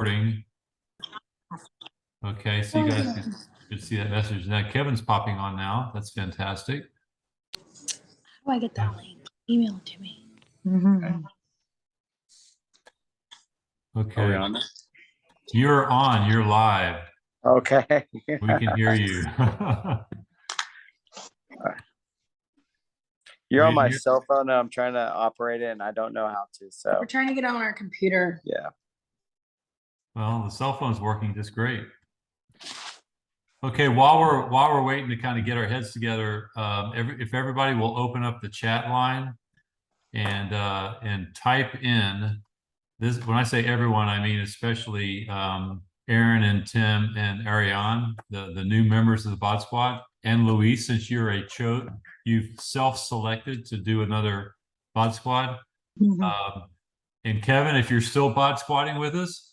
recording. Okay, so you guys could see that message. Now Kevin's popping on now. That's fantastic. How do I get that link? Email it to me. Okay. Are we on? You're on. You're live. Okay. We can hear you. You're on my You're- cell phone and I'm trying to operate it and I don't know how to, so We're trying to get on our computer. yeah. Well, the cell phone's working just great. Okay, while we're waiting to kind of get our heads together, if everybody will open up the chat line and type in this. When I say everyone, I mean especially Aaron and Tim and Ariane, the new members of the Bot Squad, and Luis, since you've self-selected to do another Bot Squad. And Kevin, if you're still Bot Squatting with us,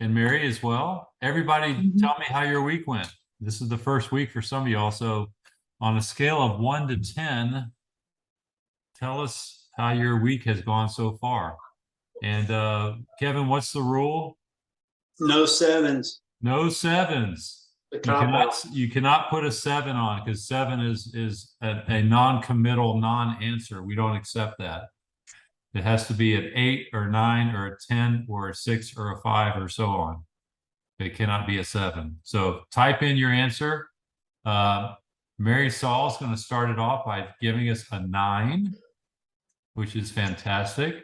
and Mary as well, everybody tell me how your week went. This is the first week for some of y'all. So on a scale of 1 to 10, tell us how your week has gone so far. And Kevin, what's the rule? No sevens. No sevens. The cop You cannot put a 7 on, because 7 is a non-committal non-answer. We don't accept that. It has to be an 8 or 9 or a 10 or a 6 or a 5 or so on. It cannot be a 7. So type in your answer. Mary Saul is going to start it off by giving us a 9, which is fantastic.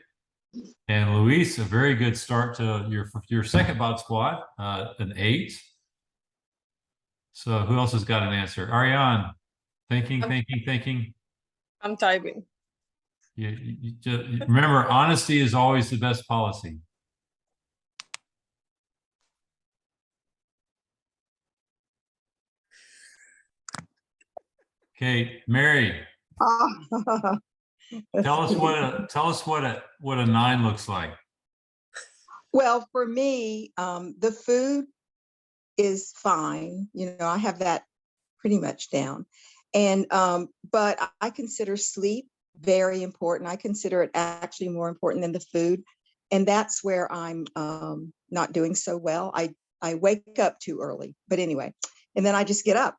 And Luis, a very good start to your second Bot Squad, an 8. So who else has got an answer? Ariane, thinking. I'm typing. You just, remember, honesty is always the best policy. Okay, Mary, tell us what a 9 looks like. Well, for me, the food is fine. You know, I have that pretty much down. And but I consider sleep very important. I consider it actually more important than the food. And that's where I'm not doing so well. I wake up too early, but anyway, and then I just get up.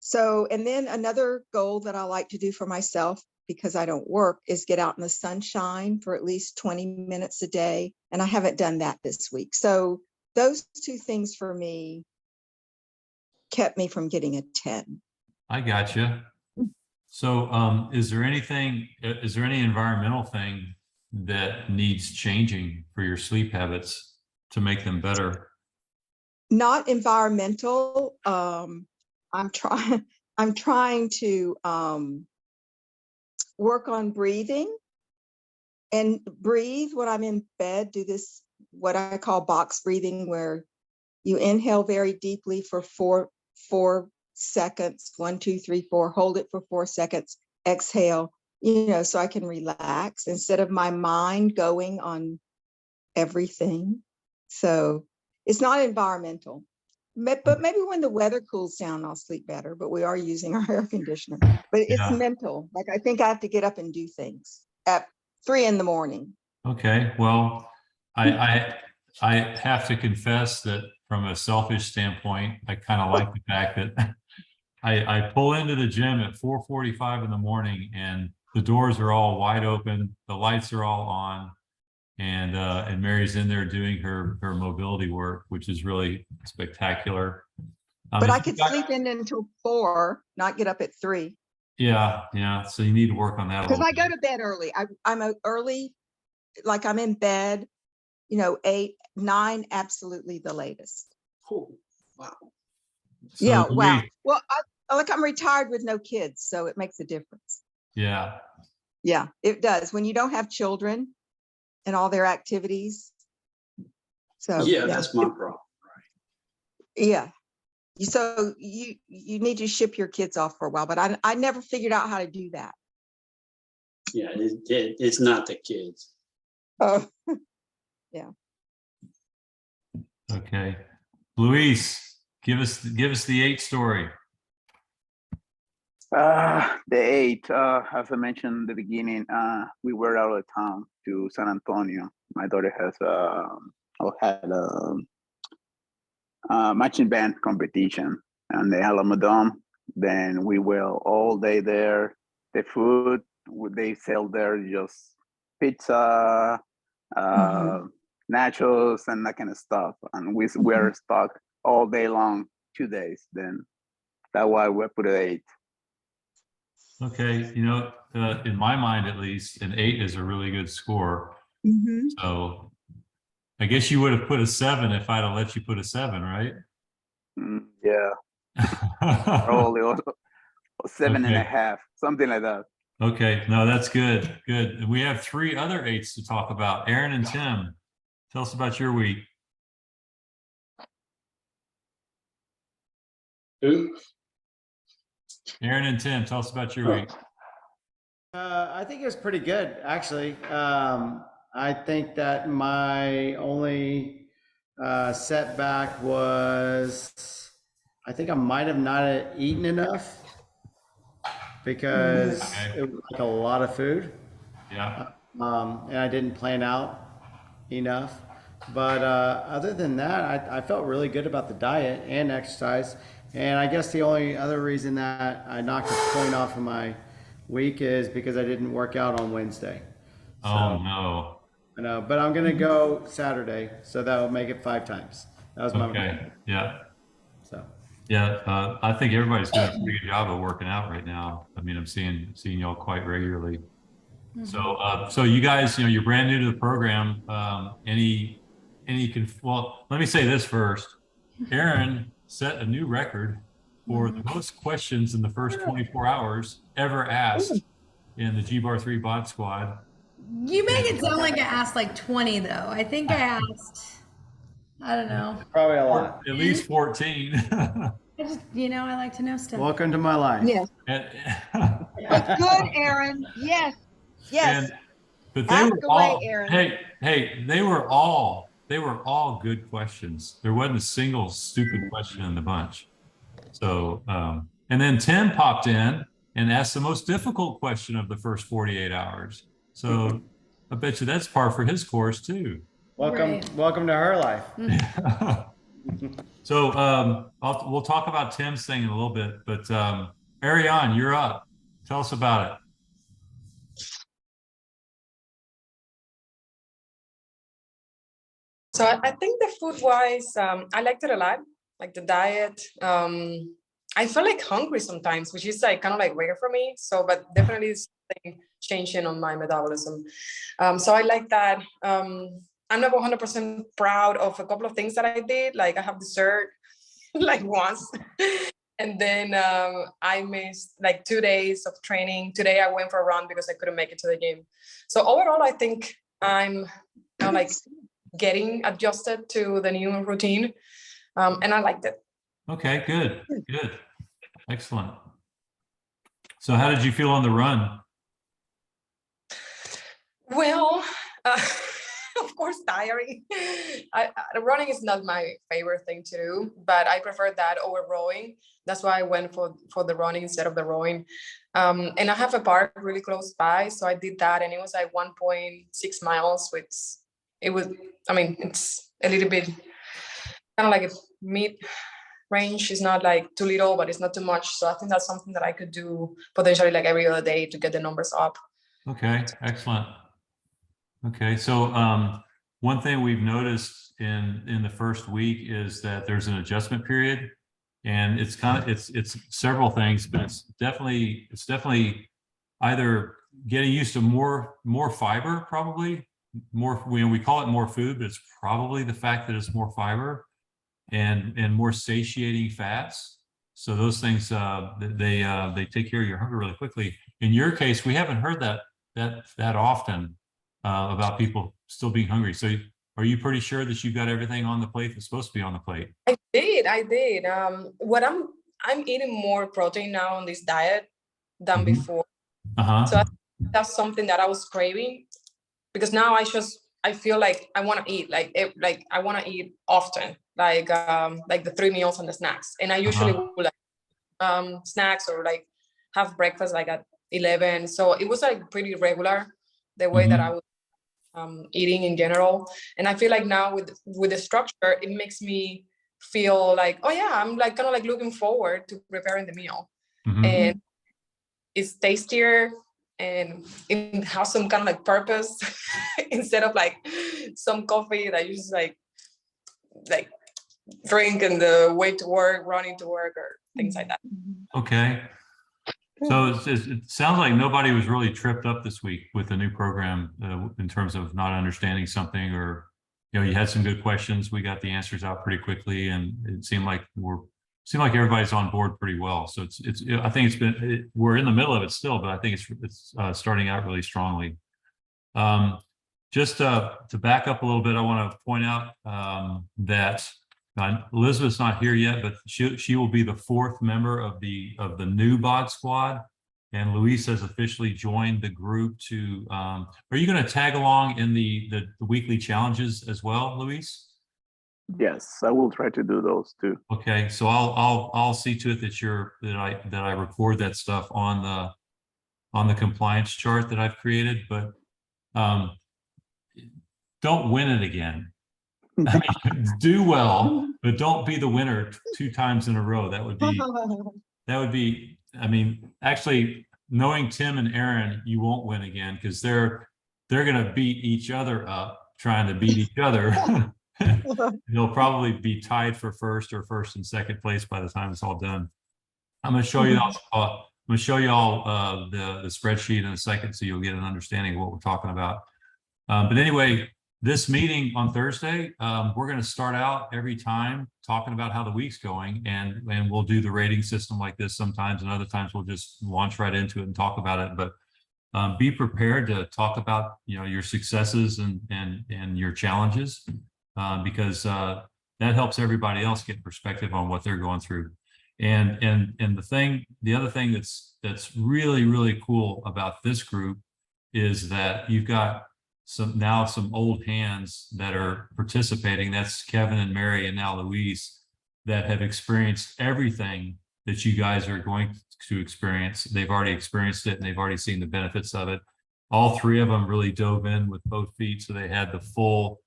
So, and then another goal that I like to do for myself, because I don't work, is get out in the sunshine for at least 20 minutes a day. And I haven't done that this week. So those two things for me kept me from getting a 10. I got you. So is there any environmental thing that needs changing for your sleep habits to make them better? Not environmental. I'm trying to work on breathing and breathe when I'm in bed. Do this, what I call box breathing, where you inhale very deeply for four seconds, 1, 2, 3, 4, hold it for 4 seconds, exhale, you know, so I can relax instead of my mind going on everything. So it's not environmental, but maybe when the weather cools down, I'll sleep better, but we are using our air conditioner. But it's mental. Like, I think I have to get up and do things at 3 in the morning. Okay, well, I have to confess that from a selfish standpoint, I kind of like the fact that I pull into the gym at 4:45 in the morning and the doors are all wide open, the lights are all on, and Mary's in there doing her mobility work, which is really spectacular. But I could sleep in until 4, not get up at 3. Yeah. So you need to work on that a Because little I bit. go to bed early. I'm early, like I'm in bed, you know, 8, 9, absolutely the latest. Oh, wow. So Yeah, wow. Luis, Well, I'm retired with no kids, so it makes a difference. yeah. Yeah, it does. When you don't have children and all their activities. So Yeah, that's my problem. yeah. So you need to ship your kids off for a while, but I never figured out how to do that. Yeah, it's not the kids. Oh, yeah. Okay. Luis, give us the 8 story. The 8, as I mentioned in the beginning, we were out of town to San Antonio. My daughter had marching band competition on the Alamo Dome. Then we were all day there. The food they sell there just pizza, nachos, and that kind of stuff. And we were stuck all day long, 2 days. Then that's why we put it 8. Okay, you know, in my mind at least, an 8 is a really good score. Mhm. So I guess you would have put a 7 if I'd have let you put a 7, right? Yeah, probably also 7.5, something like that. Okay, no, that's good. Good. We have 3 other 8s to talk about. Aaron and Tim, tell us about your week. Who? Aaron and Tim, tell us about your week. I think it was pretty good, actually. I think that my only setback was, I think I might have not eaten enough because Okay. it was like a lot of food, Yeah. and I didn't plan out enough. But other than that, I felt really good about the diet and exercise. And I guess the only other reason that I knocked a point off of my week is because I didn't work out on Wednesday. Oh, no. I know, but I'm gonna go Saturday, so that will make it 5 times. That was my Okay. Yeah. So Yeah. I think everybody's doing a pretty good job of working out right now. I mean, I'm seeing y'all quite regularly. So you guys, you know, you're brand new to the program. Well, let me say this first. Aaron set a new record for the most questions in the first 24 hours ever asked in the G-Bar 3 Bot Squad. You make it sound like I asked like 20 though. I think I asked, I don't know. probably a lot. At least 14. I just, I like to know stuff. Welcome to my life. Yes, And- but good, Aaron. Yes, yes. but they Ask were away, all, Aaron. hey, they were all good questions. There wasn't a single stupid question in the bunch. So, and then Tim popped in and asked the most difficult question of the first 48 hours. So I bet you that's par for his course too. Welcome, Right. welcome to her life. So we'll talk about Tim's thing in a little bit, but Ariane, you're up. Tell us about it. So I think the food wise, I liked it a lot, like the diet. I feel like hungry sometimes, which is like kind of like rare for me. So, but definitely it's something changing on my metabolism. So I like that. I'm not 100% proud of a couple of things that I did. Like I have dessert like once. And then I missed like 2 days of training. Today I went for a run because I couldn't make it to the game. So overall, I think I'm like getting adjusted to the new routine. And I liked it. Okay, good. Excellent. So how did you feel on the run? Well, of course, tiring. Running is not my favorite thing to do, but I prefer that over rowing. That's why I went for the running instead of the rowing. And I have a park really close by, so I did that, and it was like 1.6 miles, which it's a little bit kind of like a mid range. It's not like too little, but it's not too much. So I think that's something that I could do potentially like every other day to get the numbers up. Okay, excellent. Okay, so one thing we've noticed in the first week is that there's an adjustment period, and it's several things, but it's definitely either getting used to more fiber, probably more. We call it more food, but it's probably the fact that it's more fiber and more satiating fats. So those things they take care of your hunger really quickly. In your case, we haven't heard that often about people still being hungry. So are you pretty sure that you've got everything on the plate that's supposed to be on the plate? I did. What I'm eating more protein now on this diet than before. So that's something that I was craving, because now I feel like I want to eat like I want to eat often, like the 3 meals and the snacks. And I usually will like snacks or like have breakfast like at 11. So it was like pretty regular the way that I was eating in general. And I feel like now with the structure, it makes me feel like, oh yeah, I'm like kind of like looking forward to preparing the meal. Mhm. And it's tastier and it has some kind of like purpose instead of like some coffee that you just like drink in the way to work, running to work, or things like that. Okay. So it sounds like nobody was really tripped up this week with the new program in terms of not understanding something, or, you know, you had some good questions. We got the answers out pretty quickly, and it seemed like everybody's on board pretty well. So I think we're in the middle of it still, but I think it's starting out really strongly. Just to back up a little bit, I want to point out that Elizabeth's not here yet, but she will be the 4th member of the new BOD squad, and Luis has officially joined the group to. Are you going to tag along in the weekly challenges as well, Luis? Yes, I will try to do those too. Okay, so I'll see to it that I record that stuff on the compliance chart that I've created, but don't win it again. I mean, do well, but don't be the winner 2 times in a row. That would be, I mean, actually, knowing Tim and Aaron, you won't win again, because they're going to beat each other up trying to beat each other. They'll probably be tied for first and second place by the time it's all done. I'm going to show you all. I'm going to show you all the spreadsheet in a second, so you'll get an understanding of what we're talking about. But anyway, this meeting on Thursday, we're going to start out every time talking about how the week's going, and we'll do the rating system like this sometimes, and other times we'll just launch right into it and talk about it. But be prepared to talk about, you know, your successes and your challenges, because that helps everybody else get perspective on what they're going through. And the other thing that's really, really cool about this group is that you've got some old hands that are participating. That's Kevin and Mary and now Luis, that have experienced everything that you guys are going to experience. They've already experienced it, and they've already seen the benefits of it. All 3 of them really dove in with both feet, so they had the full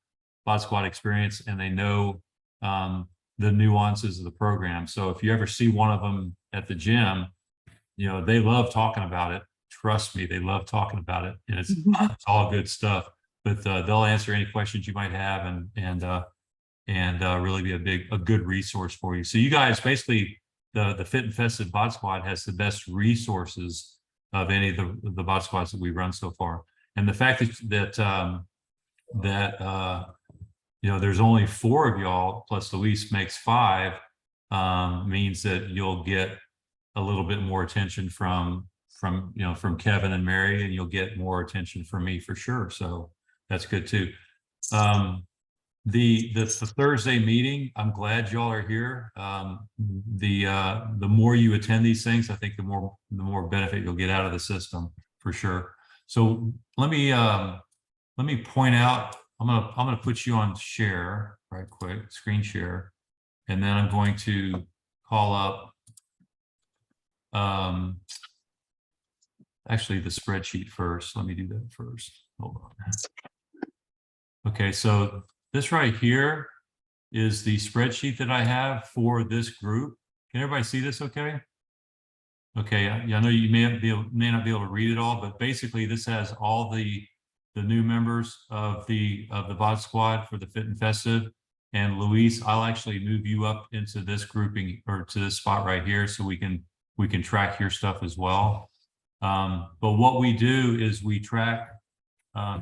BOD squad experience, and they know the nuances of the program. So if you ever see one of them at the gym, you know, they love talking about it. Trust me, they love talking about it, and it's all good stuff. But they'll answer any questions you might have, and really be a good resource for you. So you guys, basically, the Fit and Festive BOD squad has the best resources of any of the BOD squads that we've run so far. And the fact that you know, there's only 4 of y'all plus Luis makes 5, means that you'll get a little bit more attention from Kevin and Mary, and you'll get more attention from me for sure. So that's good too. The Thursday meeting, I'm glad y'all are here. The more you attend these things, I think the more benefit you'll get out of the system for sure. So let me point out. I'm gonna put you on share right quick, screen share, and then I'm going to call up actually the spreadsheet first. Let me do that first. Hold on. Okay, so this right here is the spreadsheet that I have for this group. Can everybody see this okay? Okay, I know you may not be able to read it all, but basically this has all the new members of the BOD squad for the Fit and Festive. And Luis, I'll actually move you up into this grouping, or to this spot right here, so we can track your stuff as well. But what we do is we track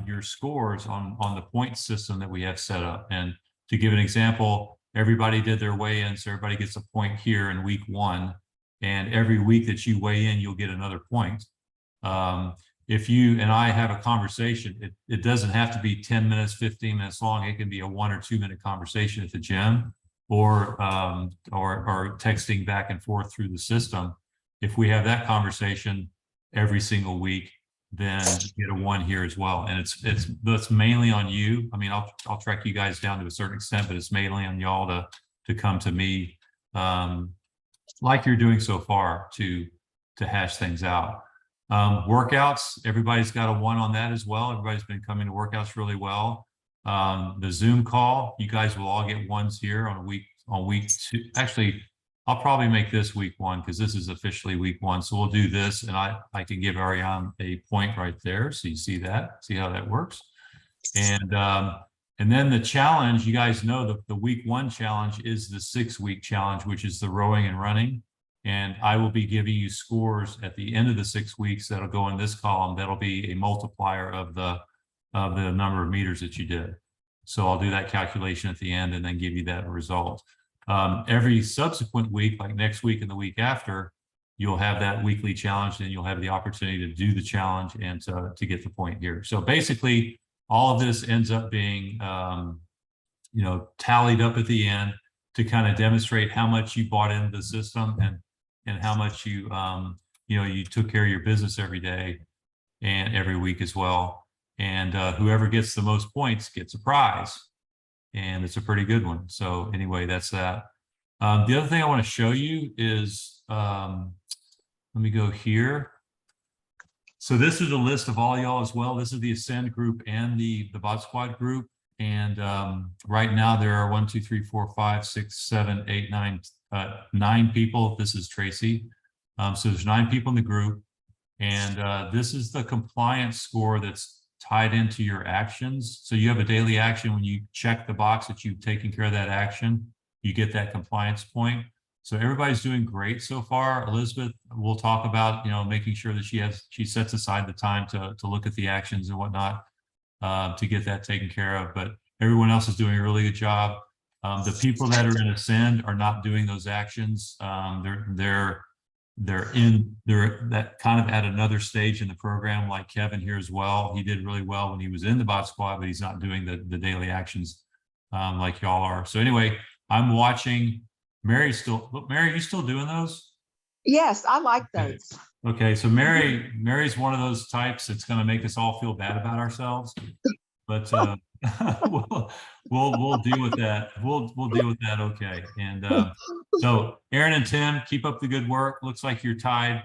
your scores on the point system that we have set up. And to give an example, everybody did their weigh-in, so everybody gets a point here in week 1. And every week that you weigh in, you'll get another point. If you and I have a conversation, it doesn't have to be 10 minutes, 15 minutes long. It can be a 1 or 2 minute conversation at the gym, or texting back and forth through the system. If we have that conversation every single week, then you get a 1 here as well. And it's mainly on you. I mean, I'll track you guys down to a certain extent, but it's mainly on y'all to come to me, like you're doing so far, to hash things out. Workouts, everybody's got a 1 on that as well. Everybody's been coming to workouts really well. The Zoom call, you guys will all get 1s here on on week 2. Actually, I'll probably make this week 1 because this is officially week 1. So we'll do this, and I can give Ariane a point right there. So you see that, see how that works. And then the challenge, you guys know the week 1 challenge is the 6-week challenge, which is the rowing and running. And I will be giving you scores at the end of the 6 weeks that'll go in this column. That'll be a multiplier of the number of meters that you did. So I'll do that calculation at the end and then give you that result. Every subsequent week, like next week and the week after, you'll have that weekly challenge, and you'll have the opportunity to do the challenge and to get the point here. So basically, all of this ends up being, you know, tallied up at the end to kind of demonstrate how much you bought into the system and how much you, you know, you took care of your business every day and every week as well. And whoever gets the most points gets a prize, and it's a pretty good one. So anyway, that's that. The other thing I want to show you is, let me go here. So this is a list of all y'all as well. This is the Ascend group and the Bot Squad group. And right now there are 1, 2, 3, 4, 5, 6, 7, 8, 9 people. This is Tracy. So there's 9 people in the group. And this is the compliance score that's tied into your actions. So you have a daily action. When you check the box that you've taken care of that action, you get that compliance point. So everybody's doing great so far. Elizabeth will talk about, you know, making sure that she sets aside the time to look at the actions and whatnot to get that taken care of. But everyone else is doing a really good job. The people that are in Ascend are not doing those actions. They're that kind of at another stage in the program, like Kevin here as well. He did really well when he was in the Bot Squad, but he's not doing the daily actions like y'all are. So anyway, I'm watching. Mary, you still doing those? Yes, I like those. Okay, so Mary's one of those types that's going to make us all feel bad about ourselves, but we'll deal with that. We'll deal with that. Okay, and so Aaron and Tim, keep up the good work. Looks like you're tied,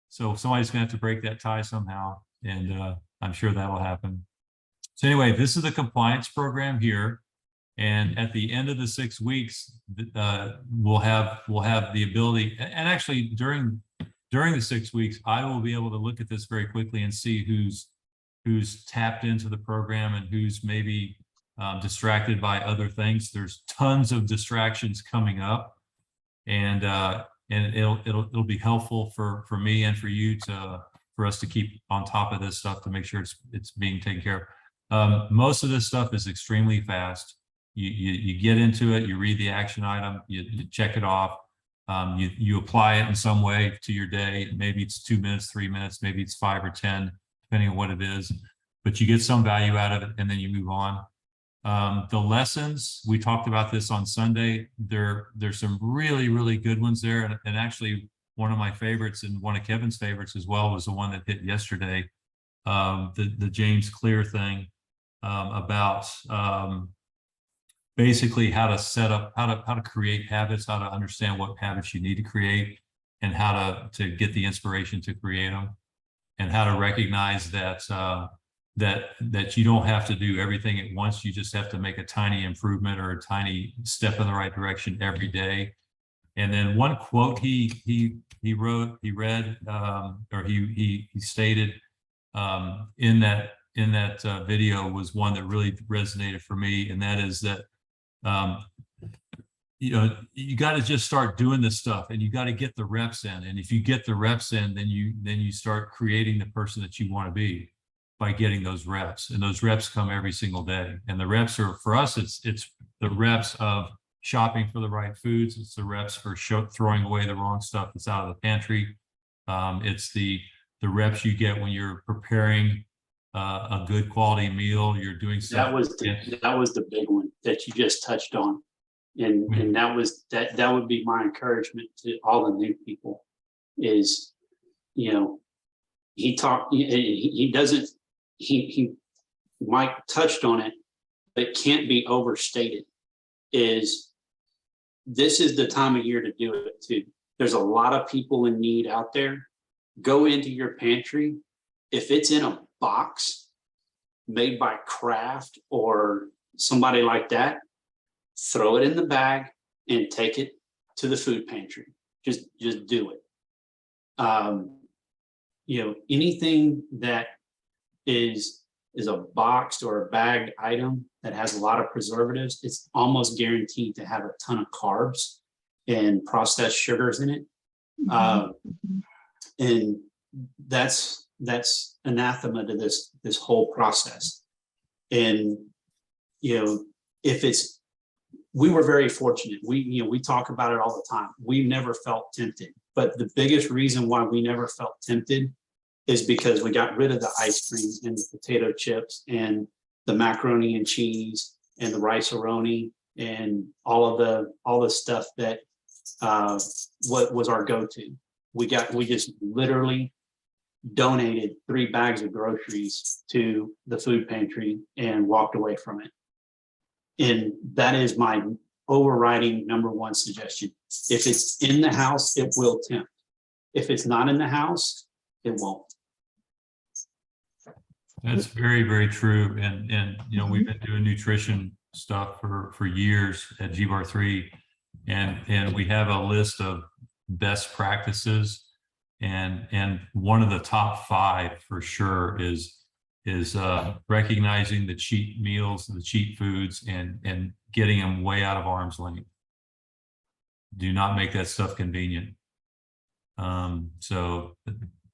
so somebody's going to have to break that tie somehow, and I'm sure that'll happen. So anyway, this is the compliance program here. And at the end of the 6 weeks, we'll have the ability, and actually during the 6 weeks, I will be able to look at this very quickly and see who's tapped into the program and who's maybe distracted by other things. There's tons of distractions coming up, and it'll be helpful for me and for you for us to keep on top of this stuff to make sure it's being taken care of. Most of this stuff is extremely fast. You get into it, you read the action item, you check it off, you apply it in some way to your day. Maybe it's 2 minutes, 3 minutes, maybe it's 5 or 10, depending on what it is, but you get some value out of it and then you move on. The lessons, we talked about this on Sunday. There's some really, really good ones there. And actually one of my favorites and one of Kevin's favorites as well was the one that hit yesterday, the James Clear thing about basically how to set up, how to create habits, how to understand what habits you need to create, and how to get the inspiration to create them, and how to recognize that that you don't have to do everything at once. You just have to make a tiny improvement or a tiny step in the right direction every day. And then one quote he stated in that video was one that really resonated for me, and that is that you know, you got to just start doing this stuff, and you got to get the reps in. And if you get the reps in, then you start creating the person that you want to be by getting those reps. And those reps come every single day. And the reps are, for us, it's the reps of shopping for the right foods. It's the reps for throwing away the wrong stuff that's out of the pantry. It's the reps you get when you're preparing a good quality meal. You're doing stuff. That was the big one that you just touched on, and that would be my encouragement to all the new people. Is, you know, Mike touched on it, but can't be overstated. Is this is the time of year to do it too. There's a lot of people in need out there. Go into your pantry. If it's in a box made by Kraft or somebody like that, throw it in the bag, and take it to the food pantry. Just do it. You know, anything that is a boxed or a bagged item that has a lot of preservatives, it's almost guaranteed to have a ton of carbs and processed sugars in it. And that's anathema to this whole process. And, you know, we were very fortunate. We talk about it all the time. We never felt tempted, but the biggest reason why we never felt tempted is because we got rid of the ice cream and the potato chips and the macaroni and cheese and the rice-a-roni and all the stuff that what was our go-to. We just literally donated 3 bags of groceries to the food pantry and walked away from it. And that is my overriding #1 suggestion. If it's in the house, it will tempt. If it's not in the house, it won't. That's very, very true. And you know, we've been doing nutrition stuff for years at GBAR3, and we have a list of best practices. And one of the top 5 for sure is recognizing the cheat meals and the cheat foods and getting them way out of arm's length. Do not make that stuff convenient. So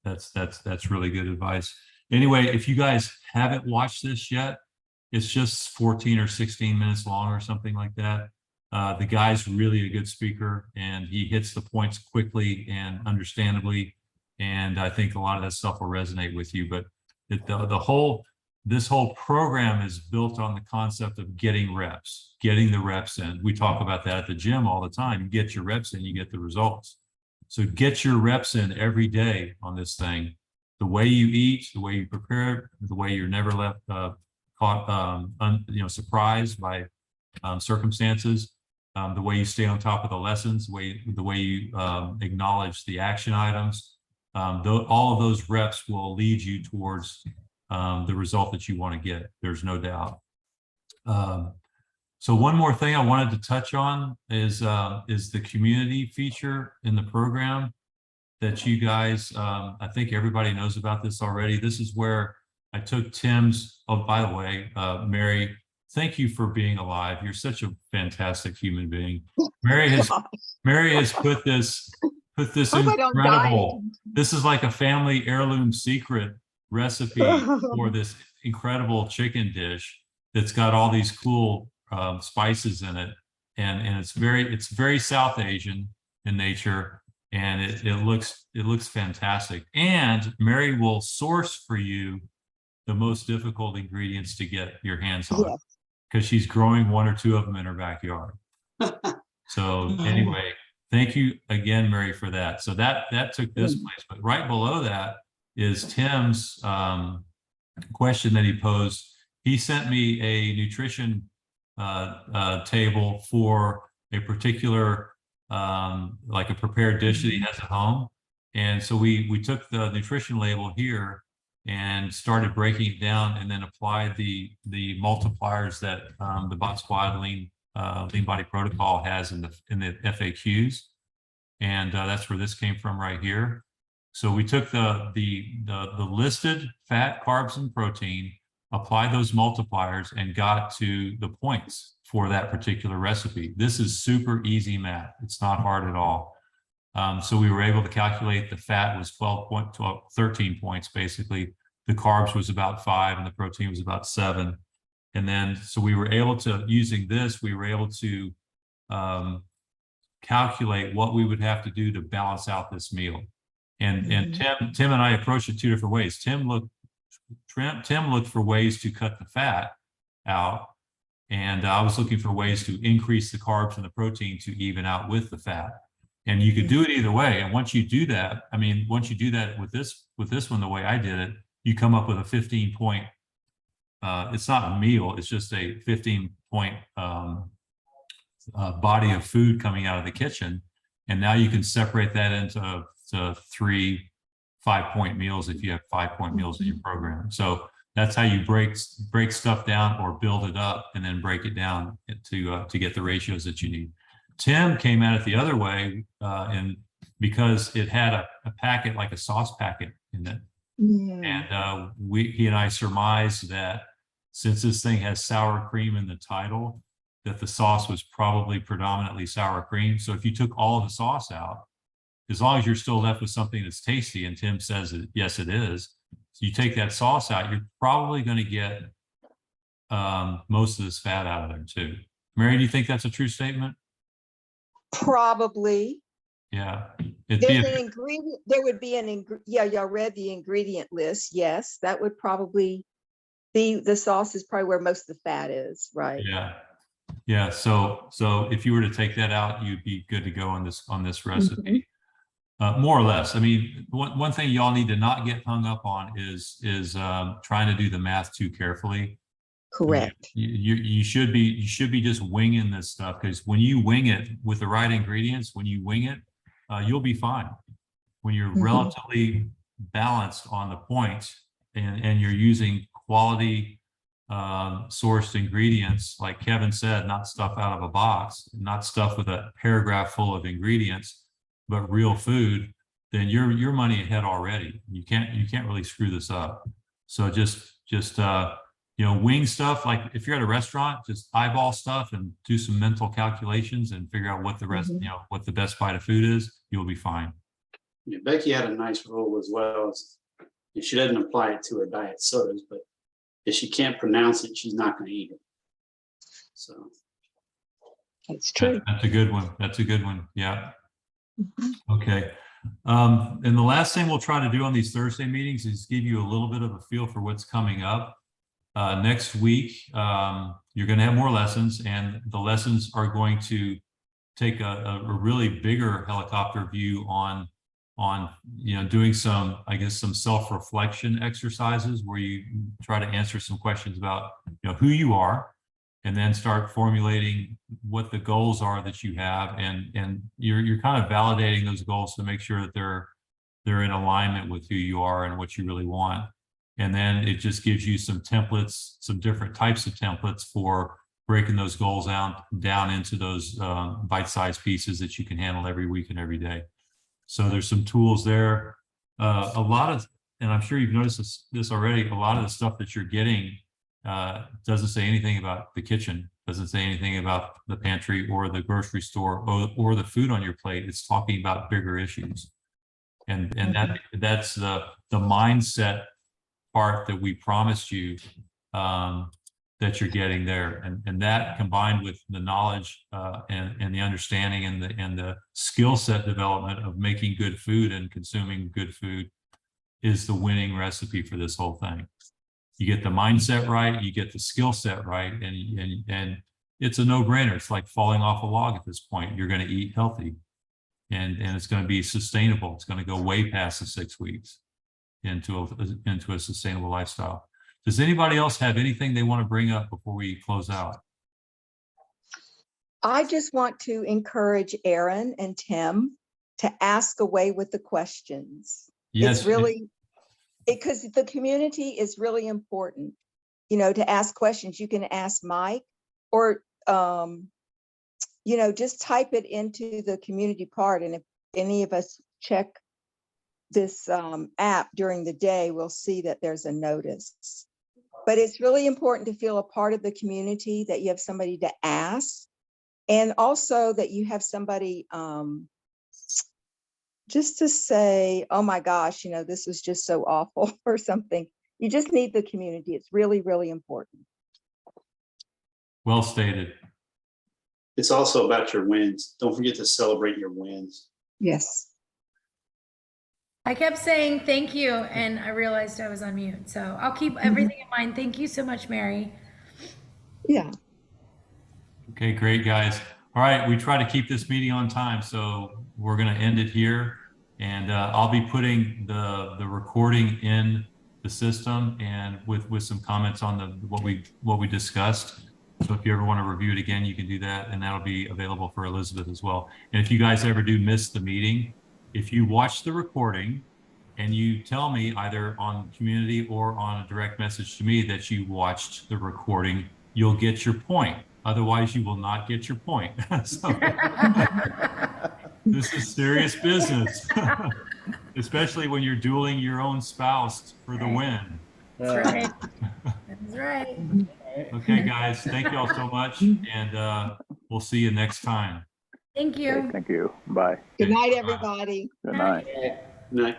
that's really good advice. Anyway, if you guys haven't watched this yet, it's just 14 or 16 minutes long or something like that. The guy's really a good speaker, and he hits the points quickly and understandably. And I think a lot of that stuff will resonate with you. But this whole program is built on the concept of getting the reps in. We talk about that at the gym all the time. You get your reps in, you get the results. So get your reps in every day on this thing. The way you eat, the way you prepare, the way you're never left caught, surprised by circumstances, the way you stay on top of the lessons, the way you acknowledge the action items. All of those reps will lead you towards the result that you want to get. There's no doubt. So one more thing I wanted to touch on is the community feature in the program that you guys, I think everybody knows about this already. This is where I took Tim's, oh, by the way, Mary, thank you for being alive. You're such a fantastic human being. Mary has put this incredible, this is like a family heirloom secret recipe for this incredible chicken dish that's got all these cool spices in it. And it's very South Asian in nature. And it looks fantastic. And Mary will source for you the most difficult ingredients to get your hands on, because she's growing 1 or 2 of them in her backyard. So anyway, thank you again, Mary, for that. So that took this place, but right below that is Tim's question that he posed. He sent me a nutrition table for a particular like a prepared dish that he has at home. And so we took the nutrition label here and started breaking it down, and then applied the multipliers that the Bot Squad Lean Body Protocol has in the FAQs. And that's where this came from right here. So we took the listed fat, carbs, and protein, applied those multipliers, and got to the points for that particular recipe. This is super easy math. It's not hard at all. So we were able to calculate the fat was 13 points, basically. The carbs was about 5, and the protein was about 7. And then, so we were able to, using this, we were able to calculate what we would have to do to balance out this meal. And Tim and I approached it 2 different ways. Tim looked for ways to cut the fat out, and I was looking for ways to increase the carbs and the protein to even out with the fat. And you could do it either way. And once you do that, with this one, the way I did it, you come up with a 15-point. It's not a meal; it's just a 15-point body of food coming out of the kitchen. And now you can separate that into 3 5-point meals if you have 5-point meals in your program. So that's how you break stuff down or build it up and then break it down to get the ratios that you need. Tim came at it the other way, and because it had a packet, like a sauce packet in it. Mm. And he and I surmised that since this thing has sour cream in the title, that the sauce was probably predominantly sour cream. So if you took all of the sauce out, as long as you're still left with something that's tasty, and Tim says that, yes, it is. So you take that sauce out, you're probably going to get most of this fat out of there too. Mary, do you think that's a true statement? Probably. Yeah. There's an ingredient, there would be yeah, y'all read the ingredient list. Yes, that would probably be, the sauce is probably where most of the fat is, right? Yeah. Yeah. So if you were to take that out, you'd be good to go on this recipe. More or less. I mean, one thing y'all need to not get hung up on is trying to do the math too carefully. Correct. You should be just winging this stuff, because when you wing it with the right ingredients, when you wing it, you'll be fine. When you're relatively balanced on the points and you're using quality sourced ingredients, like Kevin said, not stuff out of a box, not stuff with a paragraph full of ingredients, but real food, then you're money ahead already. You can't really screw this up. So just wing stuff. Like if you're at a restaurant, just eyeball stuff and do some mental calculations and figure out what the rest, what the best bite of food is. You'll be fine. Yeah, Becky had a nice rule as well. She doesn't apply it to her diet sodas, but if she can't pronounce it, she's not going to eat it. So That's true. That's a good one. That's a good one. Yeah. Okay. And the last thing we'll try to do on these Thursday meetings is give you a little bit of a feel for what's coming up. Next week, you're going to have more lessons, and the lessons are going to take a really bigger helicopter view on doing some self-reflection exercises where you try to answer some questions about who you are, and then start formulating what the goals are that you have, and you're kind of validating those goals to make sure that they're in alignment with who you are and what you really want. And then it just gives you some templates, some different types of templates for breaking those goals down into those bite-sized pieces that you can handle every week and every day. So there's some tools there. A lot of, and I'm sure you've noticed this already, a lot of the stuff that you're getting doesn't say anything about the kitchen, doesn't say anything about the pantry or the grocery store or the food on your plate. It's talking about bigger issues. And that's the mindset part that we promised you that you're getting there, and that combined with the knowledge and the understanding and the skill set development of making good food and consuming good food is the winning recipe for this whole thing. You get the mindset right, you get the skill set right, and it's a no-brainer. It's like falling off a log at this point. You're going to eat healthy, and it's going to be sustainable. It's going to go way past the 6 weeks into a sustainable lifestyle. Does anybody else have anything they want to bring up before we close out? I just want to encourage Aaron and Tim to ask away with the questions. Yes. It's really, because the community is really important, to ask questions. You can ask Mike, or, just type it into the community part. And if any of us check this app during the day, we'll see that there's a notice. But it's really important to feel a part of the community, that you have somebody to ask, and also that you have somebody just to say, oh my gosh, this was just so awful or something. You just need the community. It's really, really important. Well stated. it's also about your wins. Don't forget to celebrate your wins. Yes. I kept saying thank you, and I realized I was on mute. So I'll keep everything in mind. Thank you so much, Mary. Yeah. Okay, great, guys. All right, we try to keep this meeting on time, so we're going to end it here. And I'll be putting the recording in the system and with some comments on what we discussed. So if you ever want to review it again, you can do that, and that'll be available for Elizabeth as well. And if you guys ever do miss the meeting, if you watch the recording and you tell me either on community or on a direct message to me that you watched the recording, you'll get your point. Otherwise, you will not get your point. So, this is serious business, especially when you're dueling your own spouse for the win. That's right. That's right. Okay, guys, thank you all so much, and we'll see you next time. Thank Okay, you. thank you. Bye. Good Okay, night, bye-bye. everybody. Good night. Night.